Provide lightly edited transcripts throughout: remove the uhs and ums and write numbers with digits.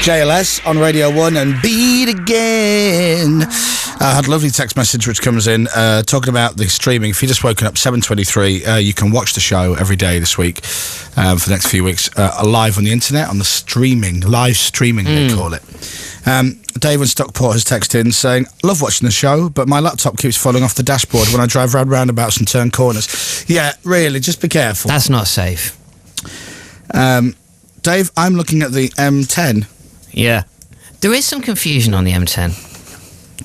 JLS on Radio 1 and Beat Again. I had a lovely text message which comes in talking about the streaming. If you've just woken up, 7:23, you can watch the show every day this week for the next few weeks, live on the internet, on the live streaming they call it. Dave in Stockport has texted in saying, love watching the show, but my laptop keeps falling off the dashboard when I drive round roundabouts and turn corners. Yeah, really, just be careful. That's not safe. Dave, I'm looking at the M10. Yeah. There is some confusion on the M10.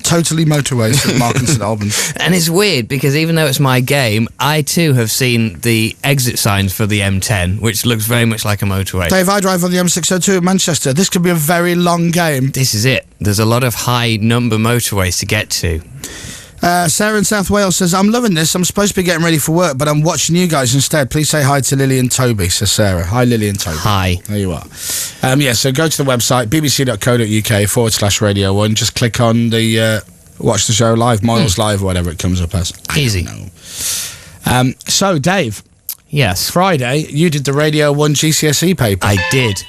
Totally motorways at Mark and St Albans. And it's weird because even though it's my game, I too have seen the exit signs for the M10, which looks very much like a motorway. Dave, I drive on the M602 at Manchester. This could be a very long game. This is it. There's a lot of high number motorways to get to. Sarah in South Wales says, I'm loving this. I'm supposed to be getting ready for work, but I'm watching you guys instead. Please say hi to Lily and Toby, says Sarah. Hi, Lily and Toby. Hi. There you are. So go to the website, bbc.co.uk/Radio 1. Just click on the watch the show live, Moyles live, or whatever it comes up as. Easy. So, Dave. Yes. Friday, you did the Radio 1 GCSE paper. I did.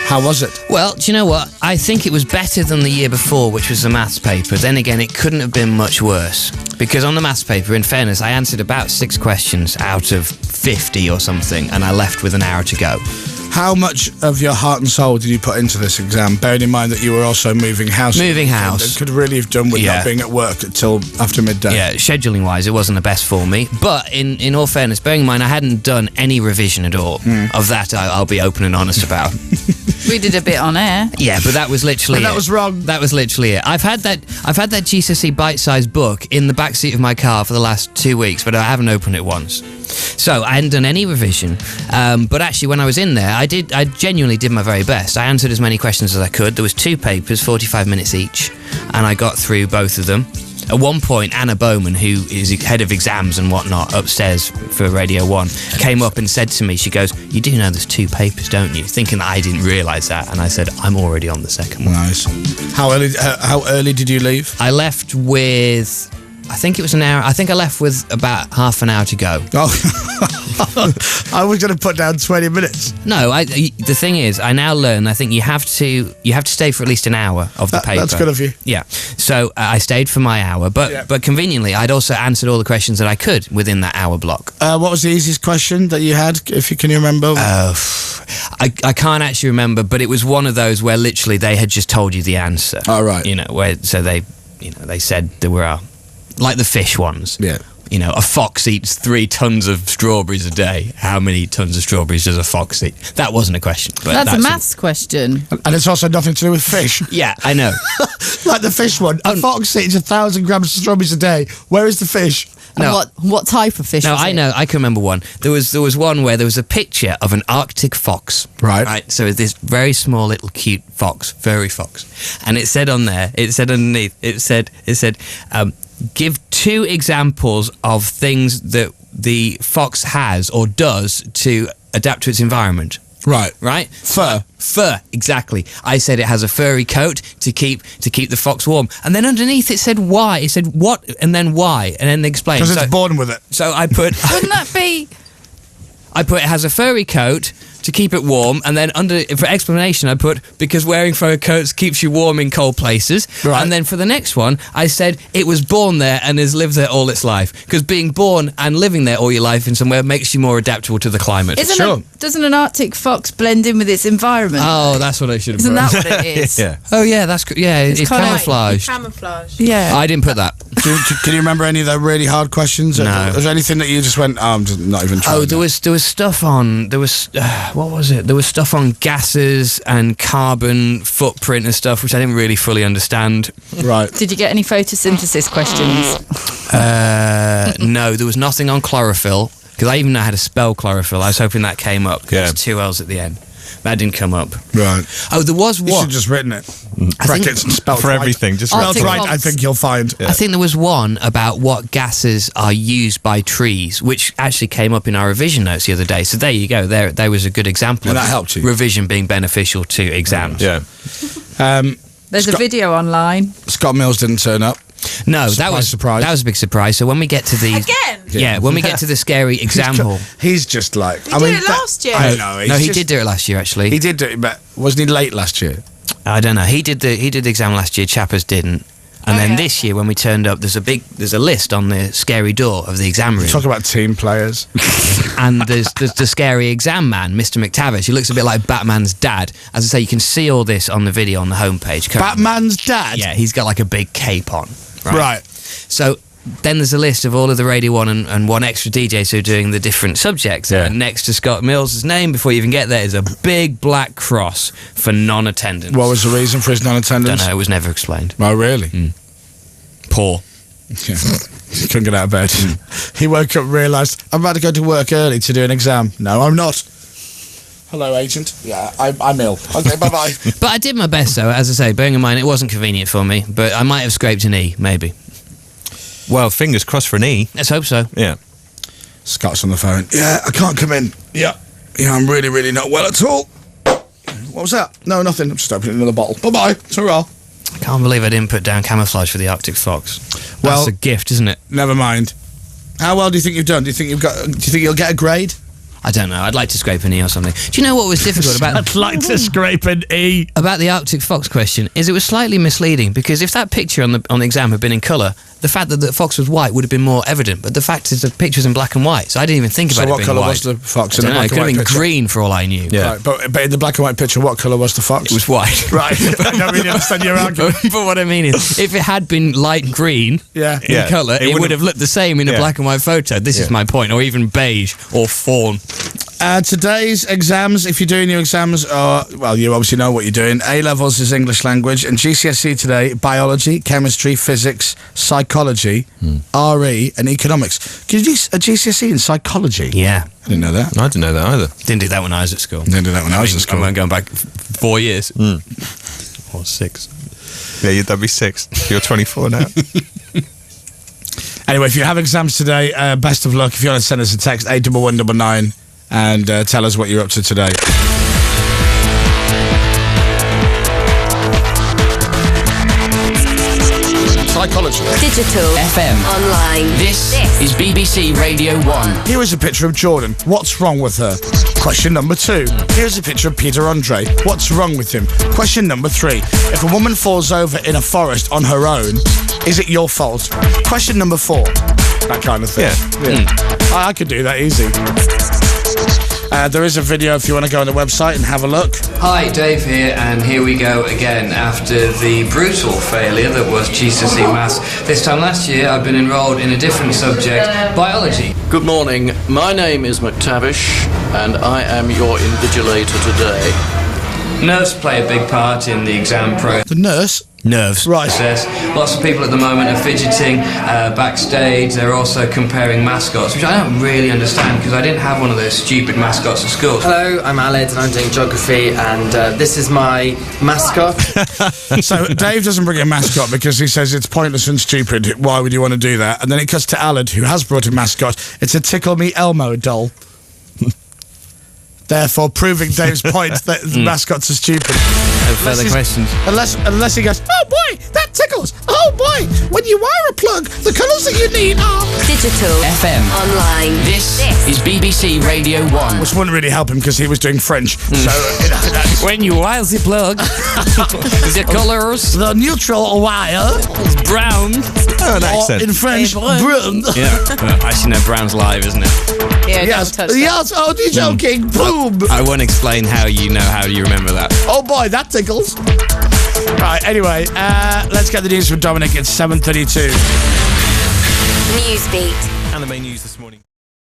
How was it? Well, do you know what? I think it was better than the year before, which was the maths paper. Then again, it couldn't have been much worse. Because on the maths paper, in fairness, I answered about 6 questions out of 50 or something, and I left with an hour to go. How much of your heart and soul did you put into this exam, bearing in mind that you were also moving house? Moving house. It could really have done with not being at work until after midday. Yeah, scheduling-wise, it wasn't the best for me. But in all fairness, bearing in mind I hadn't done any revision at all. Of that, I'll be open and honest about. We did a bit on air. Yeah, but that was literally that was wrong. That was literally it. I've had that GCSE bite-sized book in the backseat of my car for the last 2 weeks, but I haven't opened it once. So I hadn't done any revision. But actually, when I was in there, I genuinely did my very best. I answered as many questions as I could. There was 2 papers, 45 minutes each, and I got through both of them. At one point, Anna Bowman, who is head of exams and whatnot upstairs for Radio 1, came up and said to me, she goes, you do know there's 2 papers, don't you? Thinking that I didn't realise that. And I said, I'm already on the second one. Nice. How early did you leave? I left with, I think it was an hour. I think I left with about half an hour to go. Oh, I was going to put down 20 minutes. No, the thing is, I now learn. I think you have to stay for at least an hour of the paper. That's good of you. Yeah. So I stayed for my hour, but conveniently, I'd also answered all the questions that I could within that hour block. What was the easiest question that you had? Can you remember? I can't actually remember, but it was one of those where literally they had just told you the answer. Oh, right. They said there were like the fish ones. Yeah. You know, a fox eats 3 tons of strawberries a day. How many tons of strawberries does a fox eat? That wasn't a question. But that's a maths question. And it's also nothing to do with fish. Yeah, I know. Like the fish one. A fox eats 1,000 grams of strawberries a day. Where is the fish? No. And what type of fish was I it? know. I can remember one. There was one where there was a picture of an Arctic fox. Right. So this very small little cute fox, furry fox. And it said on there, it said underneath, it said, give 2 examples of things that the fox has or does to adapt to its environment. Right. Right? Fur, exactly. I said it has a furry coat to keep the fox warm. And then underneath it said why. It said what and then why. And then they explained. Because it's born with it. So I put... Wouldn't that be... I put it has a furry coat to keep it warm, and then for explanation I put because wearing fur coats keeps you warm in cold places. Right. And then for the next one I said it was born there and has lived there all its life, because being born and living there all your life in somewhere makes you more adaptable to the climate. Doesn't an Arctic fox blend in with its environment? Oh, that's what I should have Isn't put. that what it is? Yeah. Oh yeah, that's it's camouflage. Camouflage. Yeah. I didn't put that. Can you remember any of the really hard questions? No. Was there anything that you just went, I'm just not even trying? Oh, there was stuff on. There was what was it? There was stuff on gases and carbon footprint and stuff, which I didn't really fully understand. Right. Did you get any photosynthesis questions? No, there was nothing on chlorophyll, because I even know how to spell chlorophyll. I was hoping that came up. Yeah. There's 2 L's at the end. That didn't come up. Right. Oh, there was one. You should have just written it. Brackets and spelled for right. everything. Just spelled right, box. I think you'll find. I think there was one about what gases are used by trees, which actually came up in our revision notes the other day. So there you go. There was a good example And of that helped you. revision being beneficial to exams. Yeah. There's a video online. Scott Mills didn't turn up. No, that was a big surprise. So when we get to the when we get to the scary exam hall, He's just like... He did it last year. I know. he did do it last year actually. He did do it, but wasn't he late last year? I don't know. He did the exam last year. Chappers didn't. And then this year, when we turned up, there's a list on the scary door of the exam room. Talk about team players. And there's the scary exam man, Mr. McTavish. He looks a bit like Batman's dad. As I say, you can see all this on the video on the homepage. Batman's dad? Yeah, he's got like a big cape on. Right. So then there's a list of all of the Radio 1 and one extra DJs who are doing the different subjects. Yeah. And next to Scott Mills' name, before you even get there, is a big black cross for non-attendance. What was the reason for his non-attendance? Don't know, it was never explained. Oh, really? Poor. Yeah. He couldn't get out of bed. He woke up and realised, I'm about to go to work early to do an exam. No, I'm not. Hello, agent. Yeah, I'm ill. Okay, bye-bye. But I did my best, though, as I say, bearing in mind it wasn't convenient for me, but I might have scraped an E, maybe. Well, fingers crossed for an E. Let's hope so. Yeah. Scott's on the phone. Yeah, I can't come in. Yeah, I'm really, really not well at all. What was that? No, nothing. I'm just opening another bottle. Bye-bye. Ta-ra. I can't believe I didn't put down camouflage for the Arctic fox. Well, that's a gift, isn't it? Never mind. How well do you think you've done? Do you think you'll get a grade? I don't know. I'd like to scrape an E or something. Do you know what was difficult about... I'd like to scrape an E. About the Arctic fox question is it was slightly misleading, because if that picture on the exam had been in colour, the fact that the fox was white would have been more evident, but the fact is the picture's in black and white, so I didn't even think about it being white. So what colour was the fox in the I black don't know, and it white could have been picture? green for all I knew. Yeah. Right, but in the black and white picture, what colour was the fox? It was white. Right. I don't really understand your argument. But what I mean is, if it had been light green Yeah. in colour, it would have looked the same in a black and white photo. This is my point. Or even beige or fawn. Today's exams, if you're doing your exams, are, well, you obviously know what you're doing. A-levels is English language, and GCSE today, biology, chemistry, physics, psychology, RE, and economics. Could you do a GCSE in psychology? Yeah. I didn't know that. I didn't know that either. Didn't do that when I was at school. Didn't do that when I was at school. I'm going back 4 years. Or 6. Yeah, that'd be 6. You're 24 now. Anyway, if you have exams today, best of luck. If you want to send us a text, 81199, and tell us what you're up to today. Psychology. Digital. FM. Online. This is BBC Radio 1. Here is a picture of Jordan. What's wrong with her? Question number 2. Here's a picture of Peter Andre. What's wrong with him? Question number 3. If a woman falls over in a forest on her own, is it your fault? Question number 4. That kind of thing. Yeah. I could do that easy. There is a video if you want to go on the website and have a look. Hi, Dave here, and here we go again after the brutal failure that was GCSE Maths. This time last year, I've been enrolled in a different subject, biology. Good morning. My name is McTavish, and I am your invigilator today. Nerves play a big part in the exam process. The nurse? Nerves. Right. Lots of people at the moment are fidgeting backstage. They're also comparing mascots, which I don't really understand because I didn't have one of those stupid mascots at school. Hello, I'm Aled and I'm doing geography, and this is my mascot. So Dave doesn't bring a mascot because he says it's pointless and stupid. Why would you want to do that? And then it cuts to Aled, who has brought a mascot. It's a Tickle Me Elmo doll. Therefore, proving Dave's point that mascots are stupid. No further questions. Unless he goes, oh boy, that tickles. Oh boy, when you wire a plug, the colours that you need are... Digital. FM. Online. This is BBC Radio 1. Which wouldn't really help him because he was doing French. So, When you wire the plug, the colours the neutral wire, is brown. Oh, an or accent. in French, brun. Yeah. Actually, no, brown's live, isn't it? Yeah, Yes, don't touch that. yes, oh, you're joking. Boom. I won't explain how you remember that. Oh boy, that tickles. Right, anyway, let's get the news from Dominic. It's 7:32. Newsbeat. And the main news this morning.